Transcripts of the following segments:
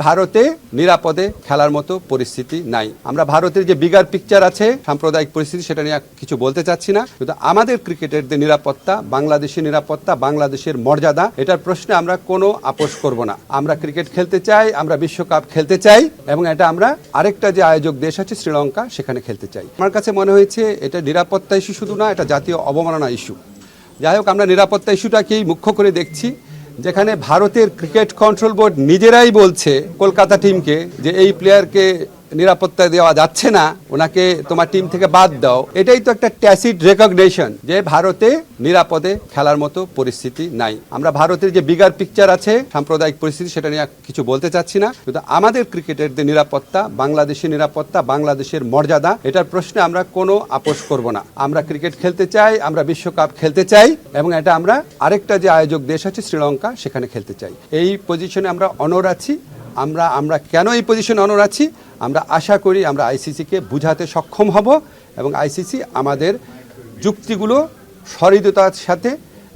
ভারতে নিরাপদে খেলার মতো পরিস্থিতি নাই। আমরা ভারতের যে বিগার পিকচার আছে সাম্প্রদায়িক পরিস্থিতি সেটা নিয়ে কিছু বলতে চাচ্ছি না, কিন্তু আমাদের ক্রিকেটের যে নিরাপত্তা, বাংলাদেশের নিরাপত্তা, বাংলাদেশের মর্যাদা, এটার প্রশ্নে আমরা কোনো আপোষ করব না। আমরা ক্রিকেট খেলতে চাই, আমরা বিশ্বকাপ খেলতে চাই এবং এটা আমরা আরেকটা যে আয়োজক দেশ আছে শ্রীলঙ্কা, সেখানে খেলতে চাই। আমার কাছে মনে হয়েছে এটা নিরাপত্তা ইস্যু শুধু না, এটা জাতীয় অবমাননা ইস্যু। যাই হোক, আমরা নিরাপত্তা ইস্যুটাকেই মুখ্য করে দেখছি, যেখানে ভারতের ক্রিকেট কন্ট্রোল বোর্ড নিজেরাই বলছে কলকাতা টিমকে যে এই প্লেয়ারকে নিরাপত্তা দেওয়া যাচ্ছে না, ওনাকে তোমার টিম থেকে বাদ দাও। এটাই তো একটা ট্যাসিট রেকগনিশন যে ভারতে নিরাপদে খেলার মতো পরিস্থিতি নাই। আমরা ভারতের যে বিগার পিকচার আছে সাম্প্রদায়িক পরিস্থিতি সেটা নিয়ে কিছু বলতে চাচ্ছি না, কিন্তু আমাদের ক্রিকেটের যে নিরাপত্তা, বাংলাদেশের নিরাপত্তা, বাংলাদেশের মর্যাদা, এটার প্রশ্নে আমরা কোনো আপোষ করব না। আমরা ক্রিকেট খেলতে চাই, আমরা বিশ্বকাপ খেলতে চাই এবং এটা আমরা আরেকটা যে আয়োজক দেশ আছে শ্রীলঙ্কা, সেখানে খেলতে চাই। এই পজিশনে আমরা অনড় আছি। আমরা কেন এই পজিশনে অনড় আছি? আমরা আশা করি আমরা আইসিসিকে বুঝাতে সক্ষম হব এবং আইসিসি আমাদের যুক্তিগুলো সহৃদয়তার সাথে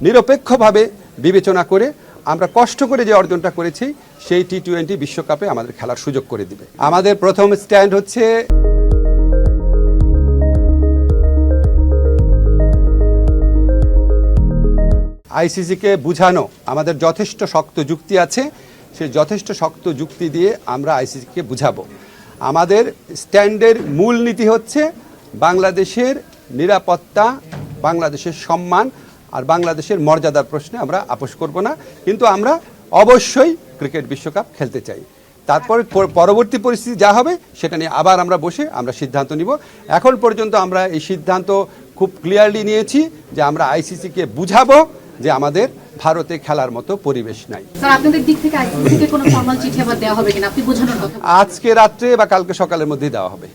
নিরপেক্ষভাবে বিবেচনা করে আমরা কষ্ট করে যে অর্জনটা করেছি সেই টি-20 বিশ্বকাপে আমাদের খেলার সুযোগ করে দিবে। আমাদের প্রথম স্ট্যান্ড হচ্ছে আইসিসিকে বুঝানো। আমাদের যথেষ্ট শক্ত যুক্তি আছে, সেই যথেষ্ট শক্ত যুক্তি দিয়ে আমরা আইসিসিকে বুঝাবো। আমাদের স্ট্যান্ডের মূল নীতি হচ্ছে বাংলাদেশের নিরাপত্তা, বাংলাদেশের সম্মান আর বাংলাদেশের মর্যাদার প্রশ্নে আমরা আপোষ করব না, কিন্তু আমরা অবশ্যই ক্রিকেট বিশ্বকাপ খেলতে চাই। তারপর পরবর্তী পরিস্থিতি যা হবে সেটা নিয়ে আবার আমরা বসে আমরা সিদ্ধান্ত নিব। এখন পর্যন্ত আমরা এই সিদ্ধান্ত খুব ক্লিয়ারলি নিয়েছি যে আমরা আইসিসিকে বুঝাবো যে আমাদের ভারতে খেলার মতো পরিবেশ নাই। স্যার, আপনাদের দিক থেকে আইসিসি থেকে কোনো ফর্মাল চিঠি আবার দেওয়া হবে কিনা আপনি বোঝানোর কথা? আজকে রাত্রে বা কালকে সকালের মধ্যেই দেওয়া হবে।